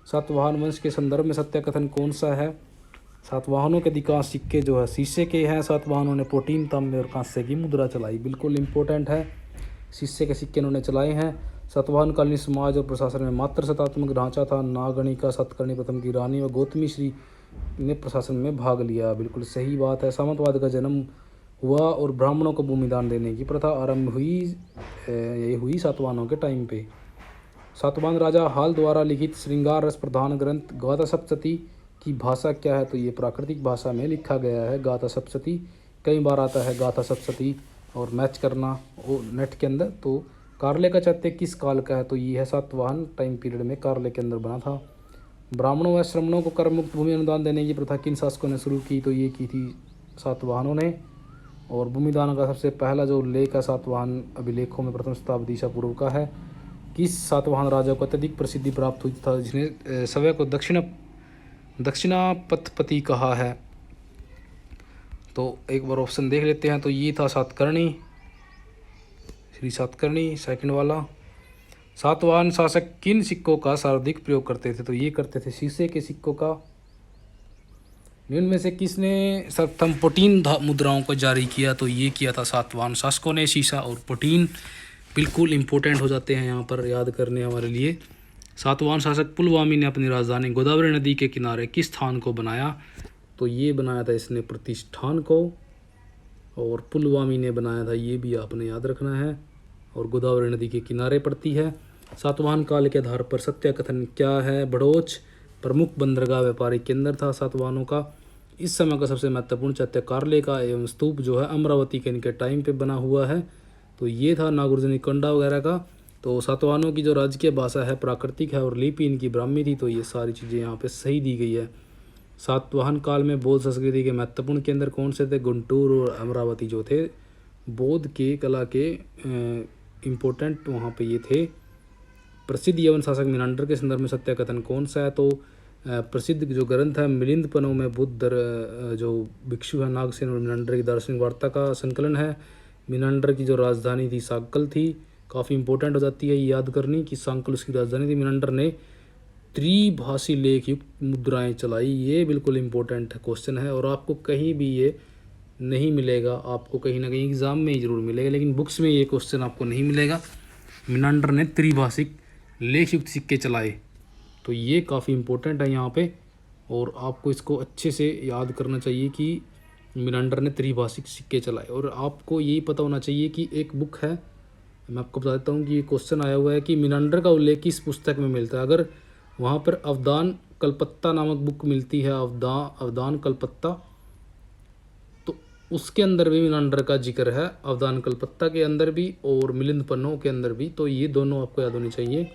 सातवाहन वंश के संदर्भ में सत्य कथन कौन सा है, सातवाहनों के अधिकांश सिक्के जो है शीशे के हैं। सातवाहनों ने प्रोटीन, तांबे और कांस्य की मुद्रा चलाई, बिल्कुल इंपॉर्टेंट है, शीशे के सिक्के उन्होंने चलाए हैं। सातवाहन कालीन समाज और प्रशासन में मात्र सत्तात्मक ढांचा था। नागणिका सातकर्णी प्रथम की रानी व गौतमी श्री ने प्रशासन में भाग लिया, बिल्कुल सही बात है। सामंतवाद का जन्म हुआ और ब्राह्मणों को भूमिदान देने की प्रथा आरंभ हुई, ये हुई सातवाहनों के टाइम पे। सातवाहन राजा हाल द्वारा लिखित श्रृंगार रस प्रधान ग्रंथ गाथा सप्तशती की भाषा क्या है, तो ये प्राकृतिक भाषा में लिखा गया है गाथा सप्तशती। कई बार आता है गाथा सप्तशती और मैच करना वो नेट के अंदर। तो कार्ले का चैत्य किस काल का है, तो ये है सातवाहन टाइम पीरियड में कार्ले के अंदर बना था। ब्राह्मणों व श्रमणों को कर मुक्त भूमि अनुदान देने की प्रथा किन शासकों ने शुरू की, तो ये की थी सातवाहनों ने। और भूमिदान का सबसे पहला जो उल्लेख है सातवाहन अभिलेखों में प्रथम शताब्दी ईसा पूर्व का है। किस सातवाहन राजा को अत्यधिक प्रसिद्धि प्राप्त हुई था, जिन्हें सवय को दक्षिणापथपति कहा है, तो एक बार ऑप्शन देख लेते हैं। तो ये था सातकर्णी, श्री सातकर्णी सेकंड वाला। सातवाहन शासक किन सिक्कों का सर्वाधिक प्रयोग करते थे, तो ये करते थे शीशे के सिक्कों का। निम्न में से किसने सर्वप्रथम प्रोटीन मुद्राओं को जारी किया, तो ये किया था सातवाहन शासकों ने। शीशा और प्रोटीन बिल्कुल इंपॉर्टेंट हो जाते हैं यहाँ पर याद करने हमारे लिए। सातवाहन शासक पुलवामी ने अपनी राजधानी गोदावरी नदी के किनारे किस स्थान को बनाया, तो ये बनाया था इसने प्रतिष्ठान को, और पुलवामी ने बनाया था, ये भी आपने याद रखना है, और गोदावरी नदी के किनारे पड़ती है। सातवाहन काल के आधार पर सत्य कथन क्या है, बड़ोच प्रमुख बंदरगाह व्यापारिक केंद्र था सातवाहनों का। इस समय का सबसे महत्वपूर्ण चैत्य कार्ले का एवं स्तूप जो है अमरावती के इनके टाइम पे बना हुआ है, तो ये था नागार्जुन कोंडा वगैरह का। तो सातवाहनों की जो राजकीय भाषा है प्राकृतिक है और लिपि इनकी ब्राह्मी थी, तो ये सारी चीज़ें यहाँ पे सही दी गई है। सातवाहन काल में बौद्ध संस्कृति के महत्वपूर्ण केंद्र कौन से थे, गुंटूर और अमरावती जो थे बौद्ध के कला के इम्पोर्टेंट वहाँ पे ये थे। प्रसिद्ध यवन शासक मिनांडर के संदर्भ में सत्य कथन कौन सा है, तो प्रसिद्ध जो ग्रंथ है मिलिंद पनों में बुद्ध जो भिक्षु है नागसेन और मिनांडर की दार्शनिक वार्ता का संकलन है। मिनांडर की जो राजधानी थी सांकल थी, काफ़ी इंपॉर्टेंट हो जाती है याद करनी कि सांकल उसकी राजधानी थी। मिनांडर ने त्रिभाषी लेख युक्त मुद्राएं चलाई, ये बिल्कुल इंपॉर्टेंट क्वेश्चन है और आपको कहीं भी ये नहीं मिलेगा, आपको कहीं ना कहीं एग्जाम में ही जरूर मिलेगा, लेकिन बुक्स में ये क्वेश्चन आपको नहीं मिलेगा। मिनांडर ने त्रिभाषिक लेख युक्त सिक्के चलाए, तो ये काफ़ी इंपॉर्टेंट है यहाँ पे, और आपको इसको अच्छे से याद करना चाहिए कि मिनांडर ने त्रिभाषिक सिक्के चलाए। और आपको यही पता होना चाहिए कि एक बुक है, मैं आपको बता देता हूँ कि ये क्वेश्चन आया हुआ है कि मिनांडर का उल्लेख किस पुस्तक में मिलता है। अगर वहाँ पर अवदान कल्पत्ता नामक बुक मिलती है, अवदान कल्पत्ता, तो उसके अंदर भी मिनांडर का जिक्र है, अवदान कल्पत्ता के अंदर भी और मिलिंद पन्नों के अंदर भी, तो ये दोनों आपको याद होनी चाहिए।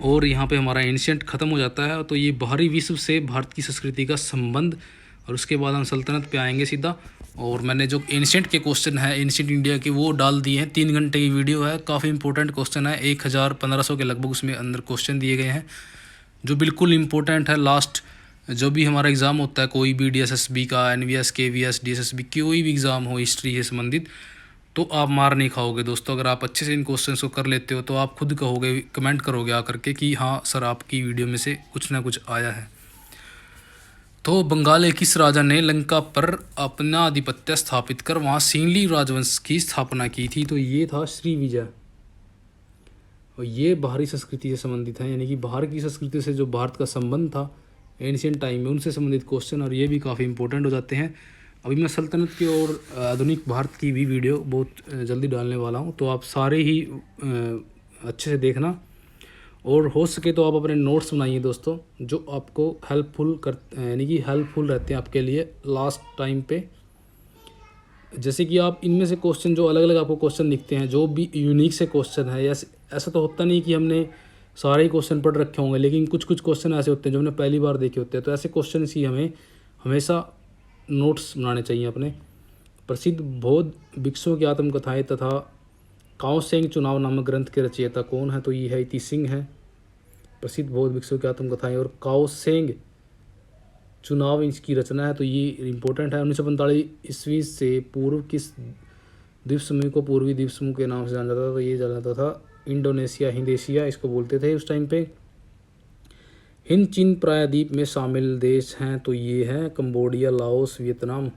और यहाँ पे हमारा एंशिएंट ख़त्म हो जाता है, तो ये बाहरी विश्व से भारत की संस्कृति का संबंध, और उसके बाद हम सल्तनत पे आएंगे सीधा। और मैंने जो एंशिएंट के क्वेश्चन है एंशिएंट इंडिया के वो डाल दिए हैं, 3 घंटे की वीडियो है, काफ़ी इंपॉर्टेंट क्वेश्चन है, 1500 के लगभग उसमें अंदर क्वेश्चन दिए गए हैं जो बिल्कुल इंपॉर्टेंट है। लास्ट जो भी हमारा एग्ज़ाम होता है, कोई भी DSSB का, NVS KVS DSSB कोई भी एग्ज़ाम हो हिस्ट्री से संबंधित, तो आप मार नहीं खाओगे दोस्तों। अगर आप अच्छे से इन क्वेश्चंस को कर लेते हो तो आप खुद कहोगे, कमेंट करोगे आकर के कि हाँ सर आपकी वीडियो में से कुछ ना कुछ आया है। तो बंगाल किस राजा ने लंका पर अपना आधिपत्य स्थापित कर वहाँ सिंहली राजवंश की स्थापना की थी, तो ये था श्रीविजय। और ये बाहरी संस्कृति से संबंधित हैं, यानी कि बाहर की संस्कृति से जो भारत का संबंध था एंशियंट टाइम में, उनसे संबंधित क्वेश्चन, और ये भी काफ़ी इंपॉर्टेंट हो जाते हैं। अभी मैं सल्तनत की और आधुनिक भारत की भी वीडियो बहुत जल्दी डालने वाला हूँ, तो आप सारे ही अच्छे से देखना, और हो सके तो आप अपने नोट्स बनाइए दोस्तों, जो आपको हेल्पफुल कर यानी कि हेल्पफुल रहते हैं आपके लिए लास्ट टाइम पे। जैसे कि आप इनमें से क्वेश्चन जो अलग अलग आपको क्वेश्चन दिखते हैं, जो भी यूनिक से क्वेश्चन है, या ऐसा तो होता नहीं कि हमने सारे ही क्वेश्चन पढ़ रखे होंगे, लेकिन कुछ कुछ क्वेश्चन ऐसे होते हैं जो हमने पहली बार देखे होते हैं, तो ऐसे क्वेश्चन ही हमें हमेशा नोट्स बनाने चाहिए अपने। प्रसिद्ध बौद्ध भिक्षुओं की आत्मकथाएं तथा काओसेंग चुनाव नामक ग्रंथ के रचयिता कौन है? तो ये है इति सिंह है। प्रसिद्ध बौद्ध भिक्षुओं की आत्मकथाएं और काओसेंग चुनाव इसकी रचना है, तो ये इम्पोर्टेंट है। 1945 ईस्वी से पूर्व किस द्वीप समूह को पूर्वी द्वीप समूह के नाम से जाना जाता था? तो ये जाना जाता था इंडोनेशिया, हिंदेशिया इसको बोलते थे उस टाइम पे। हिंद चीन प्रायद्वीप में शामिल देश हैं, तो ये हैं कंबोडिया, लाओस, वियतनाम।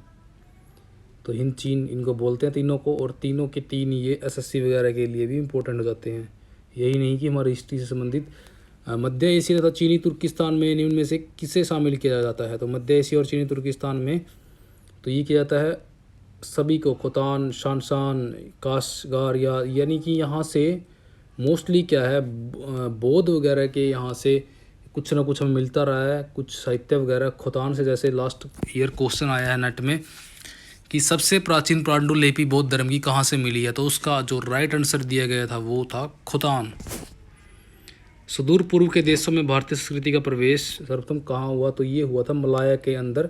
तो हिंद चीन इनको बोलते हैं तीनों को, और तीनों के तीन ये एसएससी वगैरह के लिए भी इम्पोर्टेंट हो जाते हैं। यही नहीं कि हमारी हिस्ट्री से संबंधित। मध्य एशिया तथा चीनी तुर्किस्तान में निम्न में से किसे शामिल किया जाता है? तो मध्य एशिया और चीनी तुर्किस्तान में तो ये किया जाता है सभी को, खोतान, शानशान, काशगार, यानी कि यहाँ से मोस्टली क्या है, बौद्ध वगैरह के यहाँ से कुछ ना कुछ हमें मिलता रहा है, कुछ साहित्य वगैरह। खोतान से जैसे लास्ट ईयर क्वेश्चन आया है नेट में कि सबसे प्राचीन पांडुलिपि बौद्ध धर्म की कहाँ से मिली है, तो उसका जो राइट आंसर दिया गया था वो था खोतान। सुदूर पूर्व के देशों में भारतीय संस्कृति का प्रवेश सर्वप्रथम कहाँ हुआ? तो ये हुआ था मलाया के अंदर।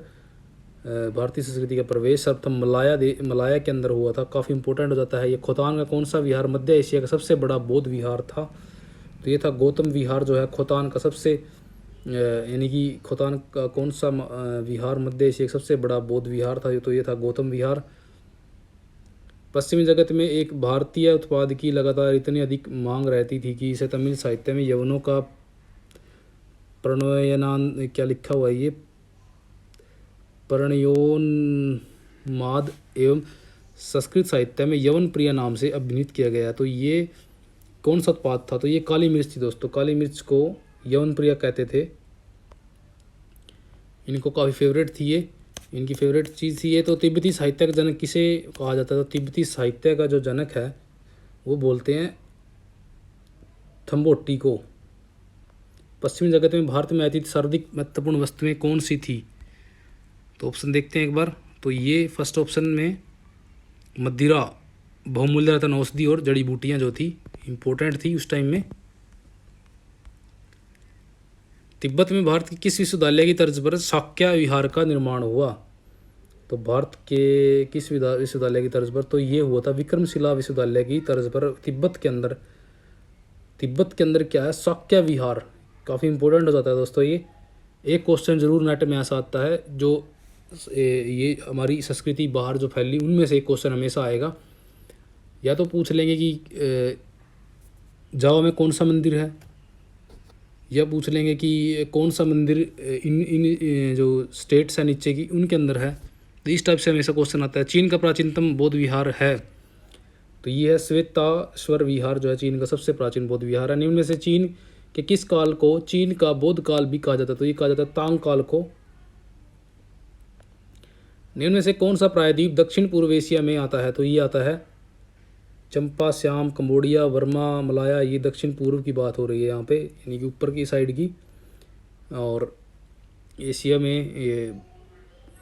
भारतीय संस्कृति का प्रवेश सर्वप्रथम मलाया के अंदर हुआ था। काफ़ी इंपॉर्टेंट हो जाता है ये। खोतान का कौन सा विहार मध्य एशिया का सबसे बड़ा बौद्ध विहार था? तो ये था गौतम विहार जो है खोतान का सबसे, यानी कि खोतान का कौन सा विहार मध्य एशिया का सबसे बड़ा बौद्ध विहार था? तो ये था गौतम विहार। पश्चिमी जगत में एक भारतीय उत्पाद की लगातार इतनी अधिक मांग रहती थी कि इसे तमिल साहित्य में यवनों का प्रणयनान, क्या लिखा हुआ है ये, प्रणयोन्माद एवं संस्कृत साहित्य में यवन प्रिय नाम से अभिनीत किया गया। तो ये कौन सा उत्पाद था? तो ये काली मिर्च थी दोस्तों। काली मिर्च को यवन प्रिय कहते थे। इनको काफ़ी फेवरेट थी ये, इनकी फेवरेट चीज़ थी ये। तो तिब्बती साहित्य का जनक किसे कहा जाता है? तो तिब्बती साहित्य का जो जनक है वो बोलते हैं थम्बोट्टी को। पश्चिमी जगत में भारत में अतीत सर्वाधिक महत्वपूर्ण वस्तुएं कौन सी थी? तो ऑप्शन देखते हैं एक बार। तो ये फर्स्ट ऑप्शन में मदिरा, बहुमूल्य रत्न, औषधि और जड़ी बूटियाँ जो थी इम्पोर्टेंट थी उस टाइम में। तिब्बत में भारत के किस विश्वविद्यालय की तर्ज पर शाक्य विहार का निर्माण हुआ? तो भारत के किस विश्वविद्यालय की तर्ज पर? तो ये हुआ था विक्रमशिला विश्वविद्यालय की तर्ज पर तिब्बत के अंदर। तिब्बत के अंदर क्या है? शाक्य विहार। काफ़ी इंपॉर्टेंट हो जाता है दोस्तों ये। एक क्वेश्चन जरूर नेट में ऐसा आता है जो ये हमारी संस्कृति बाहर जो फैली उनमें से एक क्वेश्चन हमेशा आएगा। या तो पूछ लेंगे कि जावा में कौन सा मंदिर है, या पूछ लेंगे कि कौन सा मंदिर इन जो स्टेट्स हैं नीचे की उनके अंदर है। तो इस टाइप से हमेशा क्वेश्चन आता है। चीन का प्राचीनतम बौद्ध विहार है? तो ये है श्वेताश्वर विहार जो है चीन का सबसे प्राचीन बौद्ध विहार है। निम्न में से चीन के किस काल को चीन का बौद्ध काल भी कहा जाता है? तो ये कहा जाता है तांग काल को। निम्न में से कौन सा प्रायद्वीप दक्षिण पूर्व एशिया में आता है? तो ये आता है चंपा, श्याम, कंबोडिया, बर्मा, मलाया। ये दक्षिण पूर्व की बात हो रही है यहाँ पे, यानी कि ऊपर की साइड की, और एशिया में ये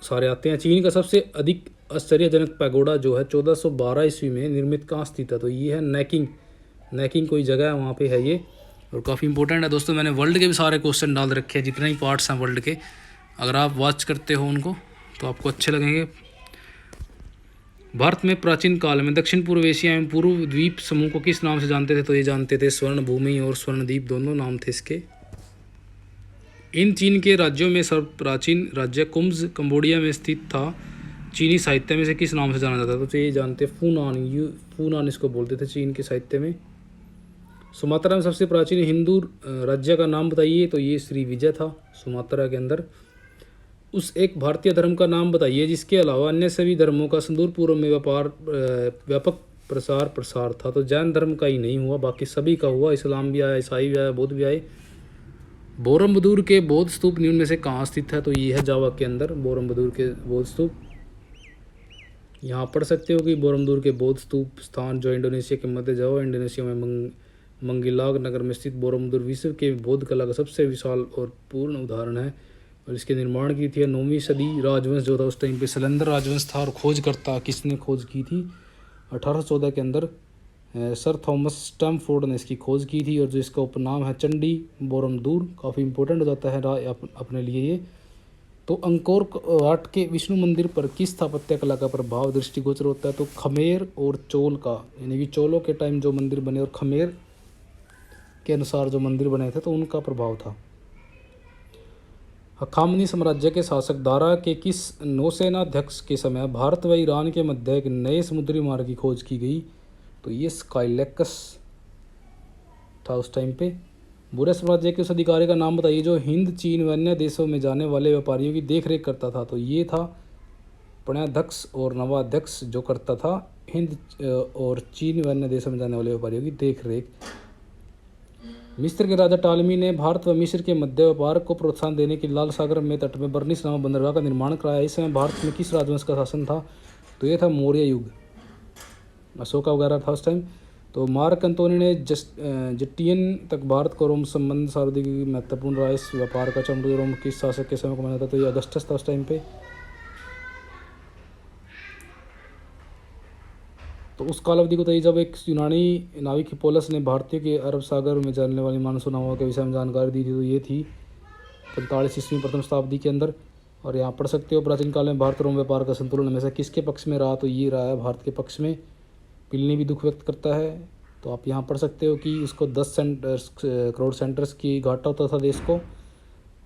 सारे आते हैं। चीन का सबसे अधिक आश्चर्यजनक पैगोडा जो है 1412 ईस्वी में निर्मित कहाँ स्थित है? तो ये है नैकिंग। नैकिंग कोई जगह है वहाँ पे है ये, और काफ़ी इंपॉर्टेंट है दोस्तों। मैंने वर्ल्ड के भी सारे क्वेश्चन डाल रखे हैं, जितने ही पार्ट्स हैं वर्ल्ड के। अगर आप वॉच करते हो उनको तो आपको अच्छे लगेंगे। भारत में प्राचीन काल में दक्षिण पूर्व एशिया एवं पूर्व द्वीप समूह को किस नाम से जानते थे? तो ये जानते थे स्वर्ण भूमि और स्वर्णद्वीप, दोनों नाम थे इसके। इन चीन के राज्यों में सर्व प्राचीन राज्य कुम्ज कंबोडिया में स्थित था। चीनी साहित्य में से किस नाम से जाना जाता था? तो ये जानते फूनान, फूनान इसको बोलते थे चीन के साहित्य में। सुमात्रा में सबसे प्राचीन हिंदू राज्य का नाम बताइए? तो ये श्री विजय था सुमात्रा के अंदर। उस एक भारतीय धर्म का नाम बताइए जिसके अलावा अन्य सभी धर्मों का सुदूर पूर्व में व्यापक प्रसार था। तो जैन धर्म का ही नहीं हुआ, बाकी सभी का हुआ, इस्लाम भी आया, ईसाई भी आया, बौद्ध भी आए। बोरमबुदूर के बौद्ध स्तूप निम्न में से कहाँ स्थित है? तो ये है जावा के अंदर बोरमबुदूर के बौद्ध स्तूप। यहाँ पढ़ सकते हो कि बोरमबुदूर के बौद्ध स्तूप स्थान जो इंडोनेशिया के मध्य जावा, इंडोनेशिया में मंगिलाग नगर में स्थित बोरमबुदूर विश्व के बौद्ध कला का सबसे विशाल और पूर्ण उदाहरण है। और इसके निर्माण की थी 9वीं सदी राजवंश जो था उस टाइम पे सैलंदर राजवंश था। और खोजकर्ता किसने खोज की थी? 1814 के अंदर सर थॉमस स्टैमफोर्ड ने इसकी खोज की थी। और जो इसका उपनाम है चंडी बोरमबुदूर, काफ़ी इंपॉर्टेंट हो जाता है अपने लिए ये। तो अंकोर वाट के विष्णु मंदिर पर किस स्थापत्य कला का प्रभाव दृष्टिगोचर होता है? तो खमेर और चोल का, यानी कि चोलों के टाइम जो मंदिर बने और खमेर के अनुसार जो मंदिर बने थे तो उनका प्रभाव था। खामनी साम्राज्य के शासक दारा के किस नौसेनाध्यक्ष के समय भारत व ईरान के मध्य एक नए समुद्री मार्ग की खोज की गई? तो ये स्काइलैकस था उस टाइम पे। बुरे साम्राज्य के उस अधिकारी का नाम बताइए जो हिंद, चीन व अन्य देशों में जाने वाले व्यापारियों की देखरेख करता था। तो ये था प्रणयाध्यक्ष और नवाध्यक्ष जो करता था हिंद और चीन व अन्य देशों में जाने वाले व्यापारियों की देखरेख। मिस्र के राजा टालमी ने भारत व मिस्र के मध्य व्यापार को प्रोत्साहन देने के लाल सागर में तट में बर्निस नामक बंदरगाह का निर्माण कराया। इस समय भारत में किस राजवंश का शासन था? तो ये था मौर्य युग, अशोका वगैरह था उस टाइम। तो मार्क एंटोनी ने जस्टियन तक भारत को रोम संबंध सार्वधिक महत्वपूर्ण रहा। इस व्यापार का चंद्र रोम किस शासक के समय को माना था? तो ये अगस्टस था उस टाइम पे। तो उस काल अवधि को बताइए जब एक यूनानी नाविक हिप्पोलस ने भारतीयों के अरब सागर में चलने वाली मानसून हवा के विषय में जानकारी दी थी। तो ये थी 45वीं प्रथम शताब्दी के अंदर। और यहाँ पढ़ सकते हो प्राचीन काल में भारत रोम व्यापार का संतुलन हमेशा किसके पक्ष में रहा? तो ये रहा है भारत के पक्ष में। पिलनी भी दुख व्यक्त करता है। तो आप यहाँ पढ़ सकते हो कि इसको 10 करोड़ सेंटर्स की घाटा होता था देश को।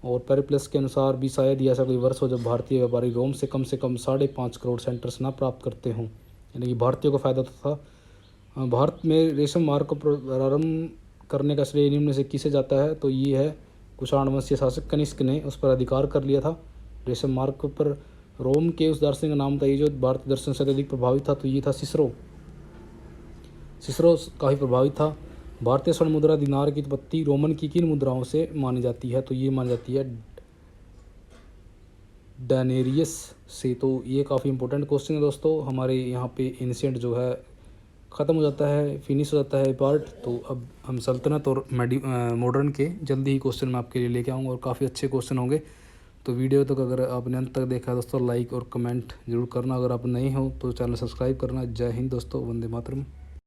और पेरिप्लस के अनुसार भी शायद ही ऐसा कोई वर्ष हो जब भारतीय व्यापारी रोम से कम 5.5 करोड़ सेंटर्स ना प्राप्त करते हों, यानी कि भारतीयों को फायदा तो था। भारत में रेशम मार्ग को प्रारंभ करने का श्रेय निम्न में से किसे जाता है? तो ये है कुषाण वंशीय शासक कनिष्क ने उस पर अधिकार कर लिया था रेशम मार्ग पर। रोम के उस दार्शनिक का नाम बताइए जो भारतीय दर्शन से अत्यधिक प्रभावित था। तो ये था सिसरो काफ़ी प्रभावित था। भारतीय स्वर्ण मुद्रा दिनार की उत्पत्ति रोमन की किन मुद्राओं से मानी जाती है? तो ये मानी जाती है डेनेरियस से। तो ये काफ़ी इंपॉर्टेंट क्वेश्चन है दोस्तों। हमारे यहाँ पे एंशिएंट जो है ख़त्म हो जाता है, फिनिश हो जाता है पार्ट। तो अब हम सल्तनत और मॉडर्न के जल्दी ही क्वेश्चन मैं आपके लिए लेके आऊँगा और काफ़ी अच्छे क्वेश्चन होंगे। तो वीडियो तक अगर आपने अंत तक देखा दोस्तों लाइक और कमेंट जरूर करना। अगर आप नए हो तो चैनल सब्सक्राइब करना। जय हिंद दोस्तों, वंदे मातरम।